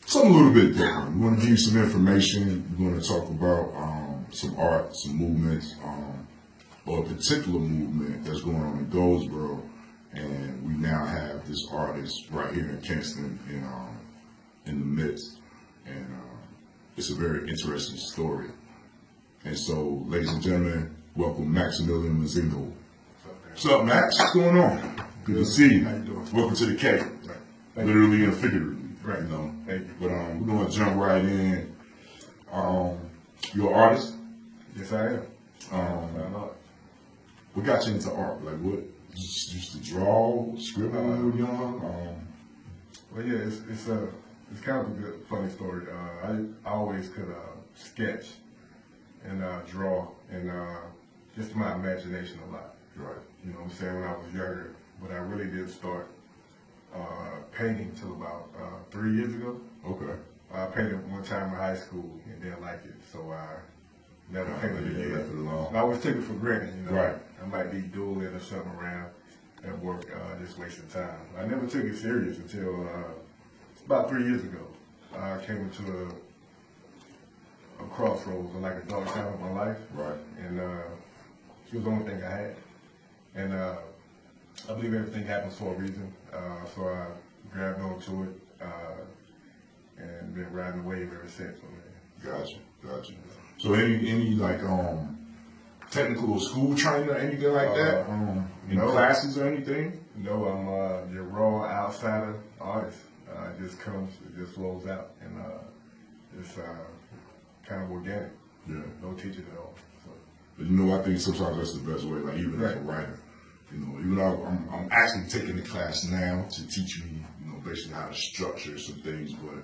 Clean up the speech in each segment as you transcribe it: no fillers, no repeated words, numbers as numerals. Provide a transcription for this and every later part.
something a little bit different. We want to give you some information. We're going to talk about some art, some movements, or a particular movement that's going on in Goldsboro. And we now have this artist right here in Kingston in the midst. And it's a very interesting story. And so, ladies and gentlemen, welcome Maximillian Mozingo. What's up, Max? What's going on? Good to see you. How you doing? Welcome to the K. Right. Literally and figuratively. Right. You know. Thank you. But we're going to jump right in. You're an artist? Yes, I am. What got you into art? Like what? Just used to draw, scribble when you were young? Well, yeah, it's kind of a good, funny story. I always could sketch and draw and just my imagination a lot. Right. You know what I'm saying? When I was younger, but I really did start painting till about 3 years ago. Okay. I painted one time in high school and didn't like it, so I never painted again. Left it alone. I always took it for granted, you know. Right. I might be dueling or something around at work, just wasting time. I never took it serious until about 3 years ago. I came into a crossroads, like a dark time of my life. Right. And it was the only thing I had. And I believe everything happens for a reason. So I grabbed onto it and been riding the wave ever since. Gotcha. So any like technical school training or anything like that? No. Classes or anything? No, I'm your raw outsider artist. It just comes, it just flows out, and it's kind of organic. Yeah. No teaching at all. So. But you know, I think sometimes that's the best way. Like even as a writer, you know, even though I'm actually taking the class now to teach me, you know, basically how to structure some things, but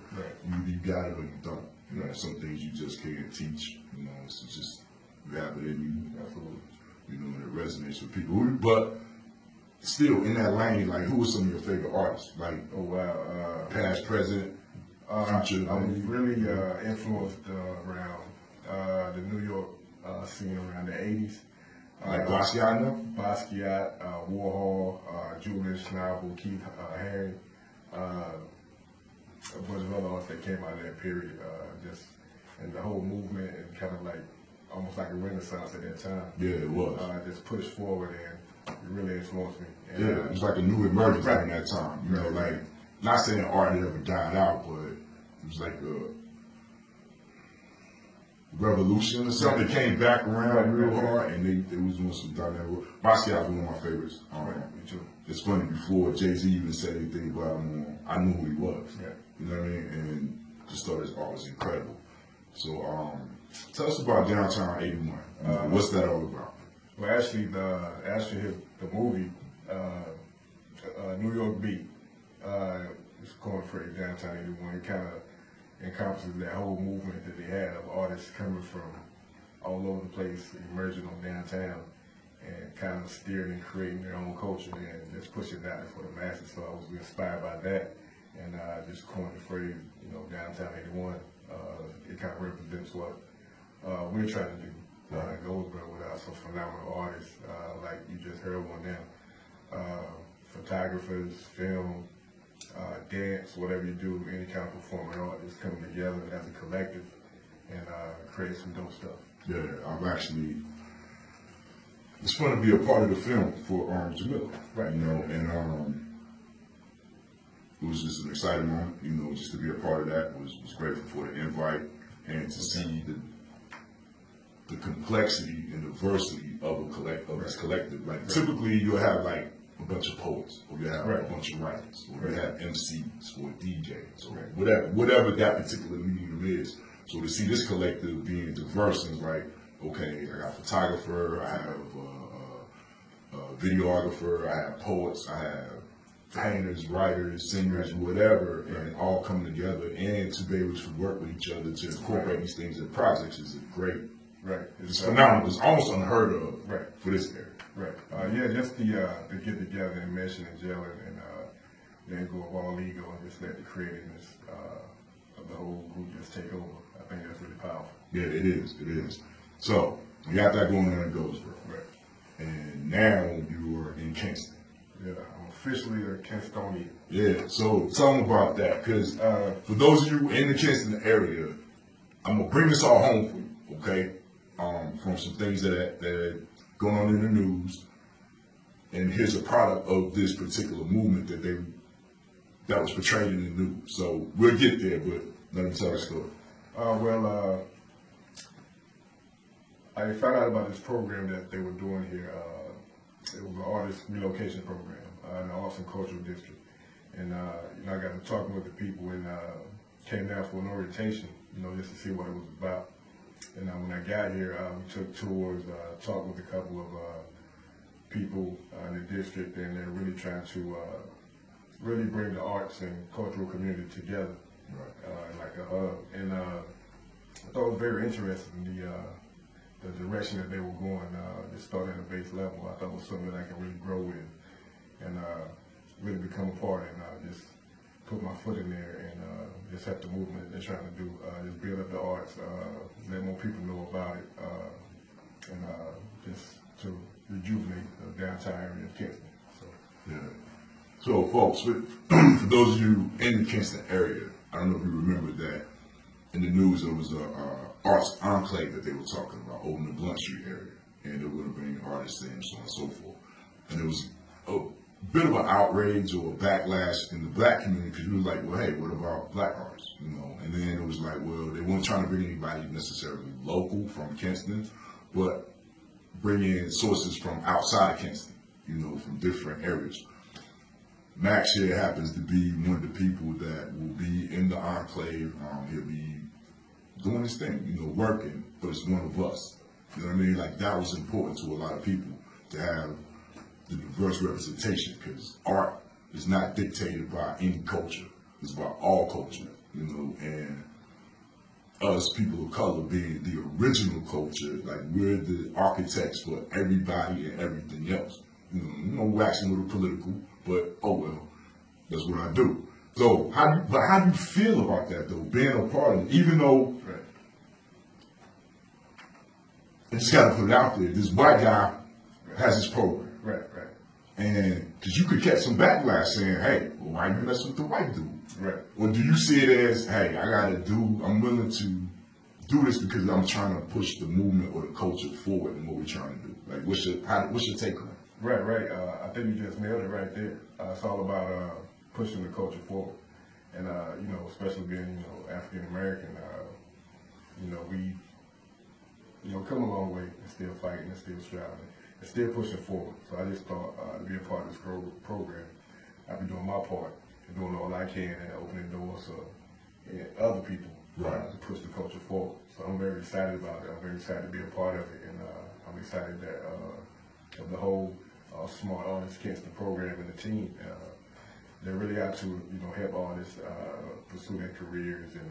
you got it or you don't. You know, some things you just can't teach. You know, it's just you have it in you. Absolutely. You know, and it resonates with people. But still, in that lane, like, who are some of your favorite artists? Like, oh wow, past, present, future. I was really influenced around the New York scene around the 's. Like Basquiat, no? Basquiat, Warhol, Julian Schnabel, Keith Haring, a bunch of other artists that came out of that period, and the whole movement and kind of like almost like a renaissance at that time. Yeah, it was. Just pushed forward and it really influenced me. And, yeah, it was like a new emergence right. during that time. You know, like not saying art had ever died out, but it was like a revolution or something. It came back around real hard, and they was doing some dynamic work. Basquiat was one of my favorites. Me too. It's funny, before Jay-Z even said anything about him, I knew who he was. Yeah. You know what I mean? And just thought his art was incredible. So tell us about Downtown 81. What's that all about? Well, actually, the movie, New York Beat, is going for Downtown 81. It kind of encompasses that whole movement that they had of artists coming from all over the place, emerging on downtown, and kind of steering and creating their own culture and just pushing it out there for the masses. So I was inspired by that, and just coined the phrase, you know, Downtown 81. It kind of represents what we're trying to do. It goes with some phenomenal artists, like you just heard one now, photographers, film, dance, whatever you do, any kind of performing art, just coming together as a collective and create some dope stuff. Yeah, it's fun to be a part of the film for Jamila. Right. You know, and it was just an exciting moment, you know, just to be a part of that. Was grateful for the invite and to see the complexity and diversity of this collective. Like typically you'll have like a bunch of poets, or you have a bunch of writers, or you have MCs, or DJs, or whatever that particular medium is. So to see this collective being diverse, and it's like, okay, I got a photographer, I have a videographer, I have poets, I have painters, writers, singers, whatever, and all come together, and to be able to work with each other to incorporate these things in projects is a great. Right. It's phenomenal. It's almost unheard of for this area. Right. Yeah, just to get together and mesh and gel and then go of all ego and just let the creativeness of the whole group just take over. I think that's really powerful. Yeah, it is. It is. So, you got that going on in Goldsboro. Right. And now you are in Kingston. Yeah, I'm officially a Kentstonian. Yeah, so tell them about that, because for those of you in the Kinston area, I'm gonna bring this all home for you, okay? From some things that are going on in the news, and here's a product of this particular movement that was portrayed in the news. So we'll get there, but let me tell the story. I found out about this program that they were doing here. It was an artist relocation program in the Arts and Cultural District. And I got to talking with the people and came down for an orientation, just to see what it was about. And when I got here, we took tours, talked with a couple of people in the district, and they're really trying to really bring the arts and cultural community together, like a hub. And I thought it was very interesting, the direction that they were going. Just starting at a base level, I thought it was something that I could really grow with and really become a part and just put my foot in there and just help the movement they're trying to do. Just build up the arts, let more people know about it, and just to rejuvenate the downtown area of Kinston. So, yeah. So, folks, for those of you in the Kinston area, I don't know if you remember that in the news there was a arts enclave that they were talking about over in the Blunt Street area, and they were going to bring artists in, so on and so forth. And there was a bit of an outrage or a backlash in the black community because we was like, well, hey, what about black artists? And then it was like, well, they weren't trying to bring anybody necessarily local from Kinston, but bring in sources from outside of Kinston, from different areas. Max here happens to be one of the people that will be in the enclave. He'll be doing his thing, working, but it's one of us. You know what I mean? Like, that was important to a lot of people to have the diverse representation, because art is not dictated by any culture. It's about all culture, and us people of color being the original culture, like we're the architects for everybody and everything else. Waxing a little political, but oh well, that's what I do. So how do you feel about that though, being a part of it, even though I just gotta put it out there, this white guy has his program. Right. And because you could catch some backlash saying, hey, well, why you messing with the white dude? Right. Or do you see it as, hey, I'm willing to do this because I'm trying to push the movement or the culture forward and what we're trying to do? Like, what's your take on it? Right. I think you just nailed it right there. It's all about pushing the culture forward. And, especially being, African American, we, come a long way and still fighting and still striving and still pushing forward. So I just thought to be a part of this program, I'll be doing my part and doing all I can and opening doors for other people to push the culture forward. So I'm very excited about it. I'm very excited to be a part of it. And I'm excited that of the whole Smart Artists Kinston program and the team. They're really out to help artists pursue their careers in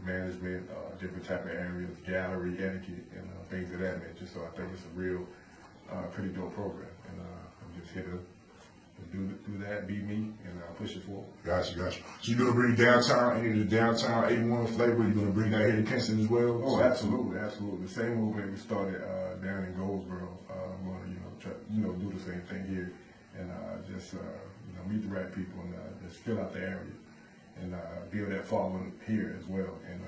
management, different type of areas, gallery etiquette, and things of that nature. So I think it's a real, pretty dope program, and I'm just here to do that, be me, and push it forward. Gotcha. So you're gonna bring any of the downtown 81 flavor? You're gonna bring that here to Kinston as well? Oh, absolutely. The same movement we started down in Goldsboro. I'm gonna do the same thing here, and just meet the right people and just fill out the area and build that following here as well, and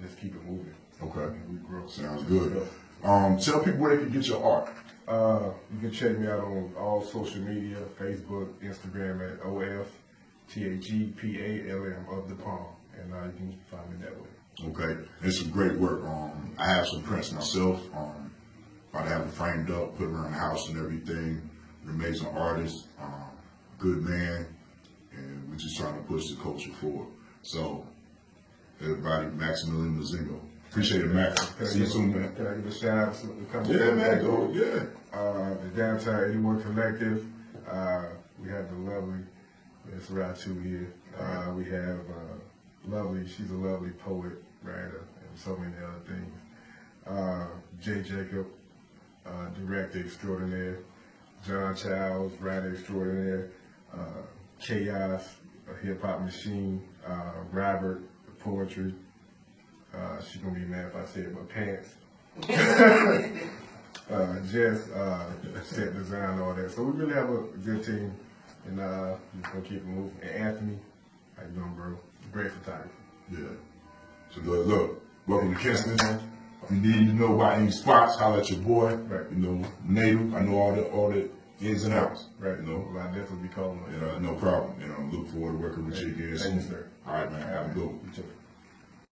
just keep it moving. Okay. And we grow. Sounds good. Tell people where they can get your art. You can check me out on all social media, Facebook, Instagram at OFTHEPALM of the Palm, and you can find me that way. Okay, it's some great work. I have some prints myself. About to have it framed up, put around the house and everything. An amazing artist, good man, and we're just trying to push the culture forward. So, everybody, Maximillian Mozingo. Appreciate it, Max. See you soon, man. Can I give a shout out to the company? Yeah, man, go, yeah. The Downtown 81 Collective. We have the lovely Miss Ratu here. We have she's a lovely poet, writer, and so many other things. Jay Jacob, director extraordinaire. John Childs, writer extraordinaire. Chaos, a hip hop machine. Robert, poetry. She's gonna be mad if I say it, but pants. Jess, set design, all that. So we really have a good team, and just gonna keep it moving. And Anthony, how you doing, bro? Great photographer. Yeah. So look, welcome to Kinston. If you need to know about any spots, holler at your boy. Right. You know, native. I know all the ins and outs. Right. You know. Well, I definitely be calling. No problem. You know, look forward to working with you again soon. Thank you, sir. All right, man. Have a good one. You too.